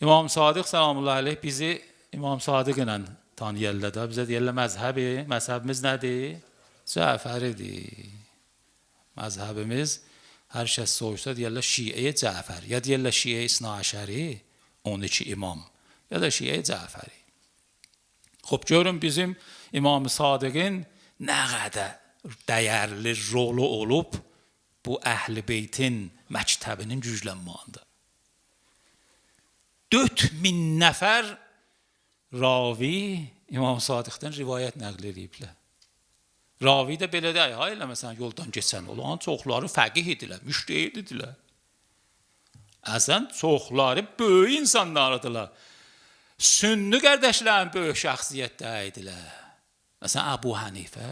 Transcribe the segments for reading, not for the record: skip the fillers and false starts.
İmam Sadiq salamullahi aleyh bizi İmam Sadiq ilə tanıyırlar da. Bizə deyirlər məzhəbi. Məzhəbimiz nədir? Cəfəridir. Məzhəbimiz hər kəs soruşsa deyirlər Şiə Cəfəri. Ya deyirlər Şiə İsnaəşəri, 12 imam. Ya da Şiə Cəfəri. Xop görün bizim İmam Sadiqin nə qədər dəyərli rolu olub bu Əhl-i Beytin məktəbinin güclənməsində. 4000 nəfər ravi İmam Sadiqdən rivayət nəql ediblər. Ravi də belə deyil, elə məsələn yoldan keçən olan çoxları fəqih idilər, müştəhid idilər. Əslən çoxları böyük insanlardılar. Sünni qardaşların böyük şəxsiyyətlər idilər. Məsələn Əbu Hənifə,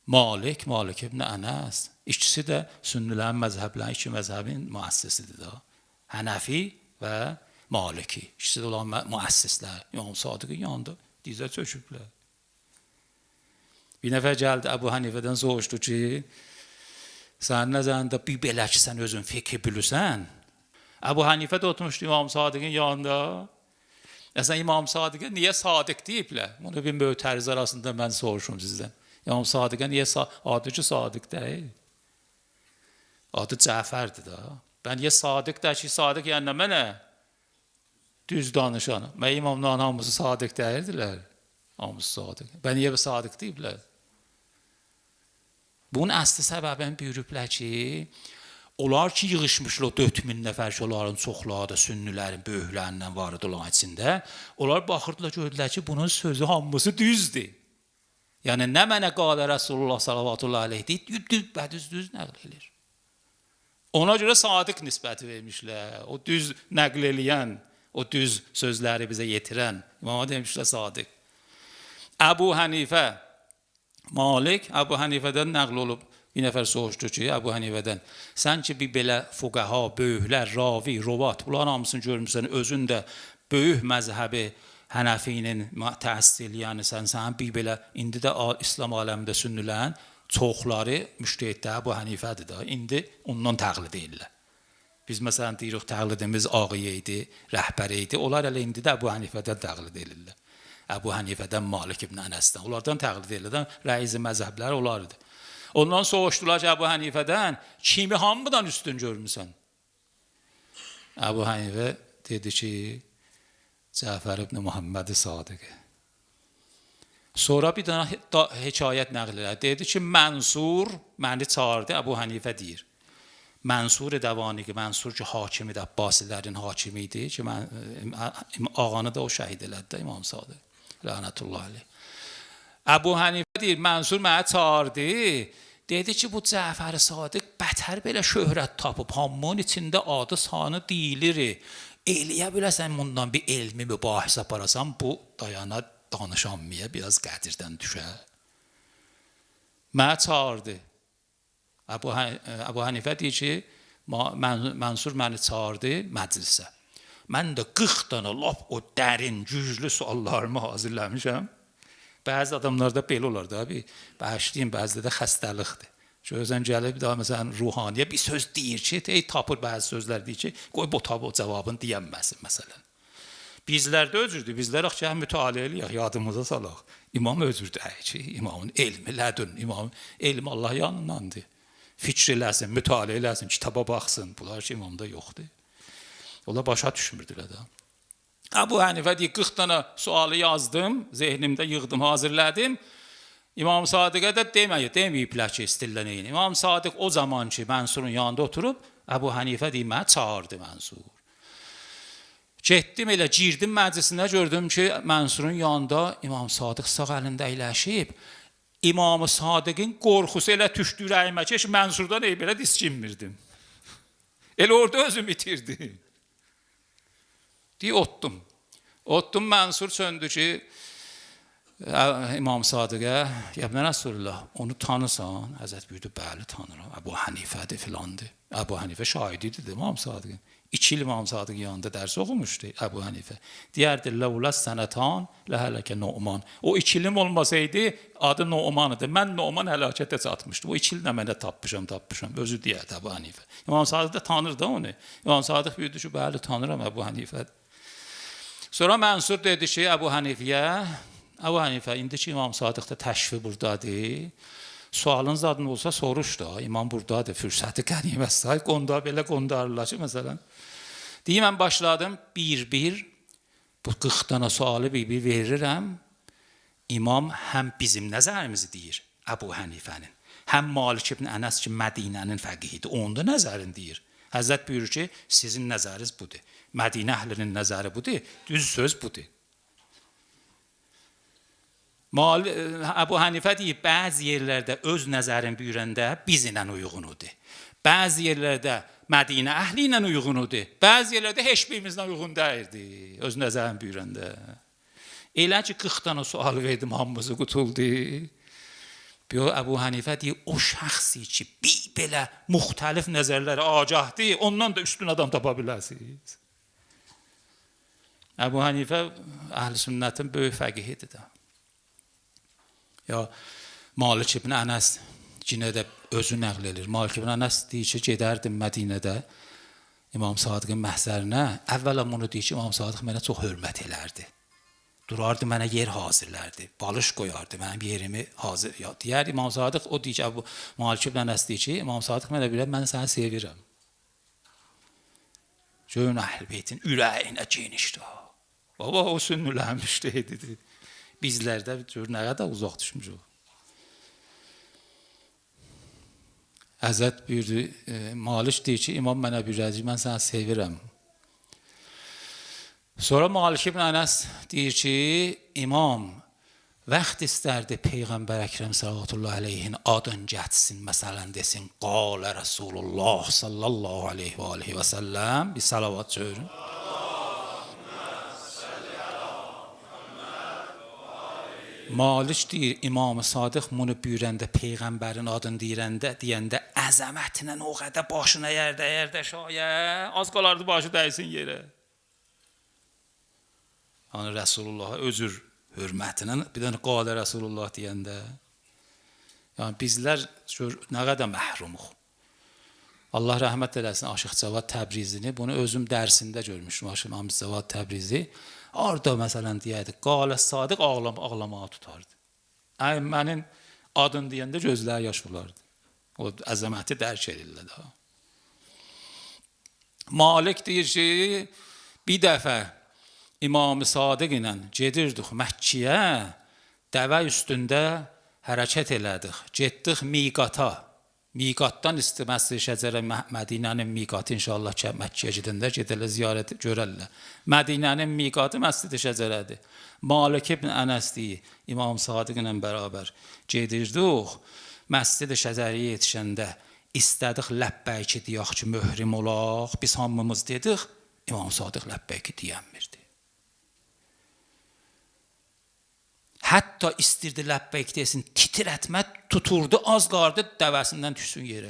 Malik ibn Ənəs, ikisi də sünnilərin məzhəblərin, iki məzhəbin müəssisidir da. Hənəfi və Maliki, ikisi də olan müəssislər. İmam Sadiqin yanında dizə çöküblər. Bir nəfər gəldi Əbu Hənifədən soruşdu ki, sən nəzərində bir belə ki, sən özün fikir bilirsən. Əbu Hənifə də oturmuşdu İmam Sadiqin yanında. Əslən İmam Sadiqə niyə Sadiq deyiblər? Bunu bir mötəriz arasında mən soruşum sizdən. İmam Sadiqə niyə adı ki Sadiq deyil? Adı Cəfərdir da. Ben niyə Sadiq deyir ki, Sadiq yəni mənə? Düz danışan. Mən imamların hamısı Sadiq deyirdilər. Hamısı Sadiq. Ben niyə Sadiq deyiblər? Bunun əsli səbəbini buyurublar ki, onlar ki yığışmışlar o 4000 nəfər ki, onların çoxları da sünnilərin böyüklərindən var idi olan içində. Onlar baxırdılar, gördülər ki, bunun sözü hamısı düzdür. Yəni nə mənə qalə Rasulullah sallallahu aleyhi deyir, düz nəql edir. Ona görə Sadiq nisbəti vermişlər. O düz nəql eləyən, o düz sözləri bizə yetirən. İmama demişlər Sadiq. Əbu Hənifə, Malik, Əbu Hənifədən nəql olub. Bir nəfər soruşdu ki, Əbu Hənifədən, sən ki bir belə fuqaha, böyüklər, ravi, rovat, bunların hamısını görmüşsən, özün də böyük məzhəbi Hənəfinin təhsil eləyənsən, sən bir belə, indi də İslam aləmində sünnilərin çoxları müştəhiddə Əbu Hənifədir da, indi ondan təqlid edirlər. Biz məsələn deyirik, təqlidimiz ağıya idi, rəhbəri idi, onlar elə indi də Əbu Hənifədən təqlid edirlər. Əbu Hənifədən, Malik ibn Ənəsdən, onlardan təqlid edirlər, rəis məzhəbləri onlardır. Ondan soruşdular ki, Əbu Hənifədən, kimi hamıdan üstün görmüsən? Əbu Hənifə dedi ki, Cəfər ibn Muhammed Sadiq. Sonra bir dənə hekayət nəql edir. Dedi ki, Mənsur məni çağırdı, Əbu Hənifə deyir. Mənsur Dəvani ki, Mənsur ki, hakimi də, Abbasilərin hakimi idi ki, ağanı da o şəhid elədi də İmam Sadiq. Lənətullah aleyh. Əbu Hənifə deyir, Mənsur məni çağırdı. Dedi ki, bu Cəfər Sadiq bətər belə şöhrət tapıb, hamının içində adı sanı deyilir. Eləyə biləsən bundan bir elmi mübahis aparasan, bu dayana danışanmaya biraz qədirdən düşər. Mənə çağırdı. Əbu Hənifə deyir ki, Mənsur məni çağırdı məclisə. Mən də 40 dənə lap o dərin, güclü suallarımı hazırlamışam. Bəzi adamlarda belə olar da, bağışlayın, bəzide də xəstəlikdir. Gözən gəlib daha məsələn ruhaniyə bir söz deyir ki, tapır bəzi sözlər deyir ki, qoy bu tabi o cavabını deyənməsin məsələn. Bizlərdə özürdür, bizlər ki, mütaliə eləyək, yadımıza salaq. İmam özürdür ki, imamın elmi, lədün, imamın elmi Allah yanındandır. Fikr eləsin, mütaliə eləsin, kitaba baxsın, bunlar ki, imamda yoxdur. Onlar başa düşmürdülər də. Əbu Hənifə deyir, 40 dənə sualı yazdım, zehnimdə yığdım, hazırladım. İmam Sadiqə də deməyiblər ki, istillə neyin. İmam Sadiq o zaman ki, Mənsurun yanında oturub, Əbu Hənifə deyir, mənə çağırdı Mənsur. Getdim elə, girdim məclisinə, gördüm ki, Mənsurun yanında İmam Sadiq sağ əlində əyləşib. İmam Sadiqin qorxusu elə düşdü ürəyimə ki, Mənsurdan belə diskinmirdim. Elə orada özüm itirdim. Deyir, otdum, Mənsur söndü ki, İmam Sadiqə, Yəbnə Rasulullah, onu tanısan? Həzrət buyurdu, bəli tanırım, Əbu Hənifədir filandır. Əbu Hənifə şahididir, İmam Sadiqin. 2 il İmam Sadiq yanında dərs oxumuşdu Əbu Hənifə. Deyərdi, "Ləvlə sənətan ləhələkə Nu'man." O 2 ilim olmasaydı, adı Nu'man idi. Mən Nu'man həlakətə çatmışdım. O 2 il də mənə tapmışam. Özü deyərdi Əbu Hənifə. İmam Sadiq də tanırdı onu. İmam Sadiq buyurdu ki, bəli, tanıram Əbu Hənifə. Sonra Mənsur dedi ki, Əbu Hənifə, indiki İmam Sadiq da təşvi buradadır. Sualınız adın olsa soruş da, imam buradadır, fürsəti qənimət sayıq, belə qondarırlar ki, məsələn. Deyim, mən başladım, bir, bu 40 dana sualı bir verirəm. İmam həm bizim nəzərimizi deyir, Əbu Hənifənin, həm Malik ibn Ənəs ki, Mədinənin fəqihidir, onun da nəzərini deyir. Həzrət buyurur ki, sizin nəzəriniz budur, Mədinə əhlinin nəzəri budur, düz söz budur. Əbu Hənifə deyib, bəzi yerlərdə öz nəzərin buyurəndə bizlə uyğunudur. Bəzi yerlərdə Mədinə əhli ilə uyğunudur. Bəzi yerlərdə heç birimizlə uyğun deyildi, öz nəzərin buyurəndə. Elə ki, 40 dana sual verdim, hamımızı qutuldu. Əbu Hənifə deyib, o şəxsi ki, bir belə müxtəlif nəzərlərə agahdır, ondan da üstün adam tapa bilərsiniz. Əbu Hənifə əhl-i sünnətin böyük fəqihidir də. Ya Malik ibn Ənəs yenə də özü nəql edir. Malik ibn Ənəs deyir ki, gedərdim Mədinədə İmam Sadiqin məhzərinə. Əvvəla bunu deyir ki, İmam Sadiq mənə çox hörmət elərdi. Durardı, mənə yer hazırlardı. Balış qoyardı, mənim yerimi hazır. Ya, deyər İmam Sadiq, o deyir ki, Malik ibn Ənəs deyir ki, İmam Sadiq mənə bilər, mən səni sevirəm. Görün Əhl-i Beytin ürəyinə genişdir. Baba, o sünnülənmişdi, dedi. Bizlərdə nə qədər uzaq düşmüş o. Həzrət buyurdu, Malik deyir ki, imam mənə buyuracaq, mən səni sevirəm. Sonra Malik ibn Ənəs deyir ki, imam vaxt istərdi Peyğəmbər Əkrəm sallallahu aleyhin adın gətsin, məsələn desin, qalə Rasulullah sallallahu aleyhi və səlləm, bir salavat çörün. Malik deyir, İmam-ı Sadiq bunu buyurəndə, Peyğəmbərin adını deyəndə əzəmətinə o qədər başına yerdə şayə, az qalardı başı dəysin yerə. Yəni Rəsulullah'a özür hörmətinə, bir dənə qalə Rəsulullah deyəndə, yəni bizlər nə qədər məhrumuq. Allah rəhmət eləsin Aşıq Cavad Təbrizini, bunu özüm dərsində görmüşüm, Aşıq Cavad Təbrizi. Orada məsələn deyərdi, qalə Sadiq ağlamağa tutardı. Mənim adın deyəndə gözləri yaş olardı. O əzəməti dərk edirlər daha. Malik deyir ki, bir dəfə İmam-ı Sadiq ilə gedirdik Məkkiyə, dəvə üstündə hərəkət elədik, getdik miqata. Miqatdan Məscid-i Şəcərə, Mədinənin miqatı inşallah ki, Məkkiyə gedəndə gedələ ziyarət görərlər. Mədinənin miqatı Məscid-i Şəcərədir. Malik ibn Ənəs deyir, İmam Sadiq ilə bərabər gedirdik, Məscid-i Şəcəriyə yetişəndə istədik ləbbəyki deyək ki, möhrim olaq, biz hamımız dedik, İmam Sadiq ləbbəyki deyənmirdi. Hətta istirdi ləbbəyk desin, titrətmə tuturdu, az qardı dəvəsindən düşsün yerə.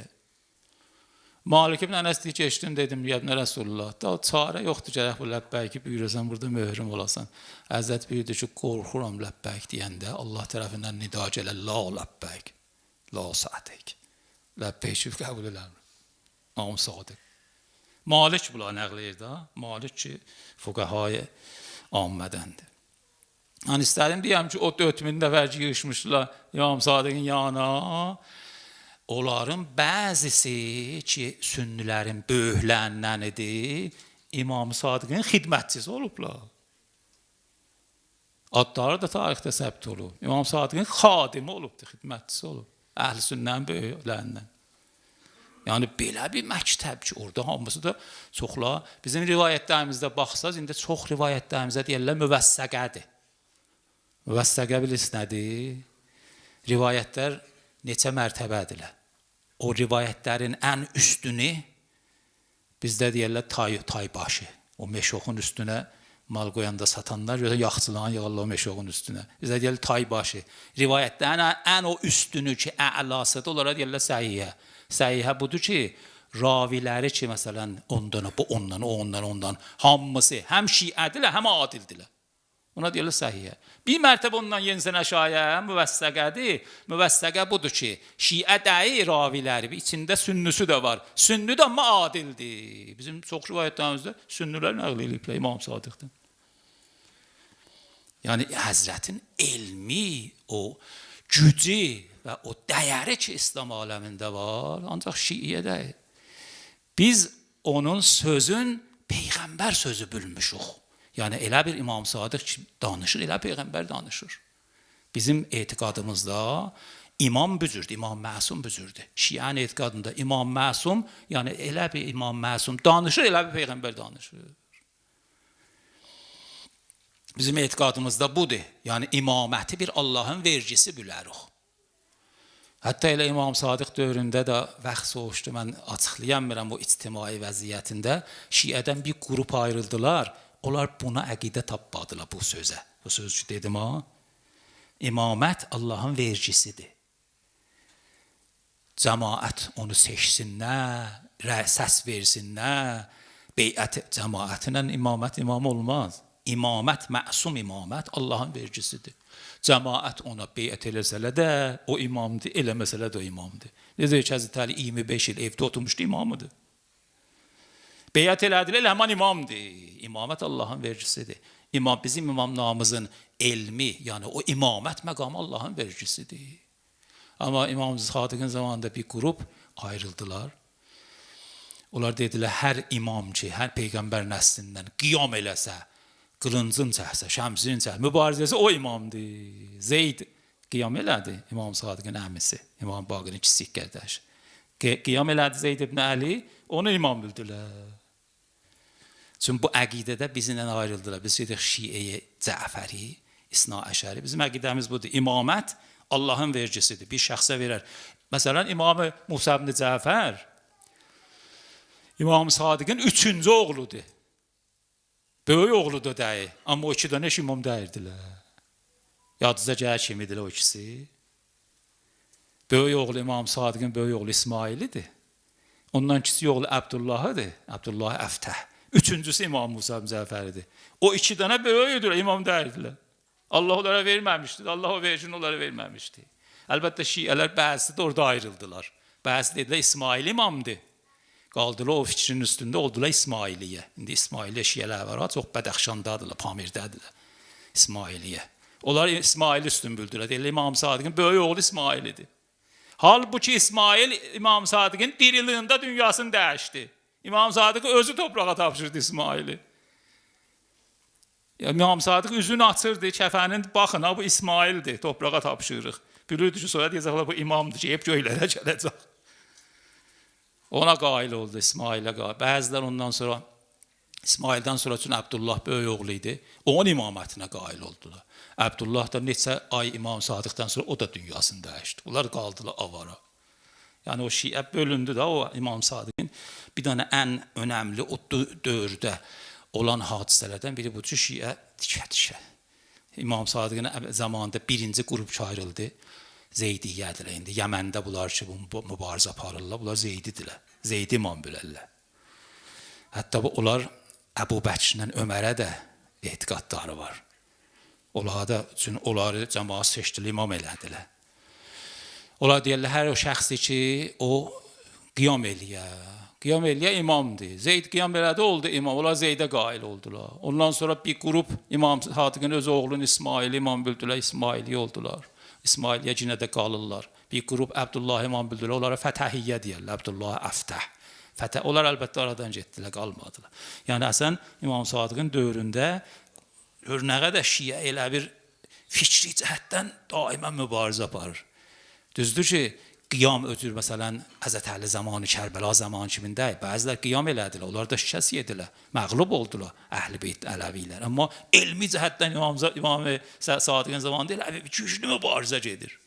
Malik ibn Ənəs deyir ki, eşitdim dedim, yəbnə Rəsulullah, da çarə yoxdur gərək bu ləbbəyki buyurursan, burada möhrim olasan. Həzrət buyurdu ki, qorxuram ləbbəyk deyəndə, Allah tərəfindən nida gələ, la ləbbəyk, la sa'dik. Ləbbəyki qəbul eləmir. İmam Sadiq. Malik bula nəql edir da, Malik ki, fuqəhaya ammədəndir. Yəni istədim deyəm ki, o 4000 nəfər yığışmışlar İmam Sadiqin yanına. Onların bəzisi ki, sünnilərin böyüklərindən İmam Sadiqin xidmətçisi olublar. Adları da tarixdə səbt olub. İmam Sadiqin xadimi olubdur, xidmətçisi olub. Əhl-i sünnənin böyüklərindən. Yəni belə bir məktəb ki, orada hamısı da çoxlar. Bizim rivayətlərimizdə baxsaz, indi çox rivayətlərimizdə deyirlər müvəssəqədir. Müvəssəqə bilirsiniz nədir? Rivayətlər neçə mərtəbədirlər. O rivayətlərin ən üstünü bizdə deyirlər taybaşı. O meşoxun üstünə mal qoyanda satanlar yaxçılan yığırlar o meşoxun üstünə. Bizdə deyirlər taybaşı. Rivayətlərin ən o üstünü ki, əlasıdır, onlara deyirlər səhiyyə. Səhiyyə budur ki, raviləri ki, məsələn, ondan, bu ondan, o ondan, ondan, hamısı həm şiədirlər, həm adildirlər. Ona deyirlər səhiyyə. Bir mərtəbə ondan yenisən aşağıya, müvəssəqədir. Müvəssəqə budur ki, şiə deyil raviləri, içində sünnüsü də var. Sünnü də amma adildir. Bizim çox rivayətlərimizdə sünnülər nəql ediblər İmam Sadiqdən. Yəni, Həzrətin elmi, o gücü və o dəyəri ki, İslam aləmində var, ancaq şiiyə deyil. Biz onun sözün Peyğəmbər sözü bilmişik. Yəni, elə bir İmam Sadiq ki, danışır, elə Peyğəmbər danışır. Bizim etiqadımızda imam büzürdür, İmam Məsum büzürdür. Şiənin etiqadında İmam Məsum, yəni elə bir İmam Məsum danışır, elə bir Peyğəmbər danışır. Bizim etiqadımızda budur. Yəni, imaməti bir Allahın vergisi bilərik. Hətta elə İmam Sadiq dövründə də vaxt soğuşdu, mən açıqlayamıram o ictimai vəziyyətində. Şiədən bir qrup ayrıldılar. Onlar buna əqidə tapmadılar bu sözə. Bu söz ki, dedim ha. İmamət Allahın vergisidir. Cəmaət onu seçsinlər, səs versinlər. Beyət cəmaətinlə imamət imam olmaz. İmamət, məsum imamət Allahın vergisidir. Cəmaət ona beyət eləsələ də o imamdır, eləməsələ də o imamdır. Necə ki, Həzrət Əli 25 il evdə oturmuşdu, imamıdır. Beyət elədilər, həman imamdır. İmamət Allahın vergisidir. Bizim imamlarımızın elmi, yəni o imamət məqamı Allahın vergisidir. Amma İmam Sadiqin zamanında bir qrup ayrıldılar. Onlar dedilər, hər imam ki, hər Peyğəmbər nəslindən qiyam eləsə, qılıncın çəksə, şəmsin çəksə, mübarizəsi o imamdır. Zeyd qiyam elədi, İmam Sadiqin əmisi, İmam Baqir'in kiçik qardaşı. Qiyam elədi Zeyd ibn Əli, onu imam bildilər. Çünki bu əqidədə bizimlə ayrıldılar. Biz dedik Şiəyə, Cəfəri, İsna Əşəri. Bizim əqidəmiz budur. İmamət Allahın vergisidir. Bir şəxsə verər. Məsələn, İmam Musa ibn Cəfər İmam Sadiqin 3-cü oğludur. Böyük oğlu da deyil. Amma o iki dənə imam deyirdilər. Yadınıza gəlir kim idilər o ikisi? Böyük oğlu İmam Sadiqin böyük oğlu İsmailidir. Ondan kiçik oğlu Abdullahıdır. Abdullah Əftəh. Üçüncüsü İmam Musa ibn Cəfəridir. O iki dənə böyükdür, imam deyirdilər. Allah onlara verməmişdi. Allah o vergini onlara verməmişdi. Əlbəttə şiələr bəzi də orada ayrıldılar. Bəzi dedilər İsmail imamdır. Qaldılar o fikrin üstündə, oldular İsmailiyyə. İndi İsmailiyyə şiələr var, çox Bədəxşandadırlar, Pamirdədirlər. İsmailiyyə. Onlar İsmail üstün bildilər. Deyirlər, İmam Sadiqin böyük oğlu İsmailidir. Halbuki İsmail İmam Sadiqin diriliyində dünyasını dəyişdi. İmam Sadiq özü toprağa tapşırdı İsmaili. İmam Sadiq üzünü açırdı, kəfənin baxın, bu İsmaildir, toprağa tapşırırıq. Bilirdi ki, sonra deyəcəklər, bu imamdır ki, hep göylərə gələcək. Ona qail oldu, İsmailə qail. Bəzilər ondan sonra, İsmaildən sonra üçün Abdullah böyük oğlu idi, onun imamətinə qail oldular. Abdullah da neçə ay İmam Sadiqdən sonra o da dünyasını dəyişdi. Onlar qaldılar avara. Yəni o şiə bölündü də o İmam Sadiqin bir dənə ən önəmli o dövrdə olan hadisələrdən biri budur ki, şiə tikə-tikə. İmam Sadiqin zamanında birinci qrup ayrıldı. Zeydiyyədirlər indi. Yəməndə bunlar ki, bu mübarizə aparırlar. Bunlar Zeydidirlər. Zeydi imam bilərlər. Hətta onlar Əbu Bəkirlə Ömərə də etiqadları var. Onları cəmaat seçdili imam elədilər. Onlar deyirlər, hər o şəxsi ki, o qiyam eləyə imamdır. Zeyd qiyam elədi, oldu imam. Onlar Zeydə qail oldular. Ondan sonra bir qrup İmam Sadiqin öz oğlunu İsmaili imam bildilər, İsmaili oldular. İsmailiyyə yenə də qalırlar. Bir qrup Abdullah imam bildilər, onlara Fətəhiyyə deyirlər, Abdullah Əftəh. Onlar əlbəttə aradan getdilər, qalmadılar. Yəni, əsən İmam Sadiqin dövründə örnəğə də şiə elə bir fikri cəhətdən daimən mübarizə aparır. Düzdür ki, qiyam ötür, məsələn, Həzrət Əli zamanı, Kərbəla zamanı kimində, bəzilər qiyam elədilər, onlar da şikəst yedilər, məğlub oldular Əhl-i Beyt Ələvilər. Amma elmi cəhətdən İmam Sadiqin zamanında elə bir güclü mübarizə gedir.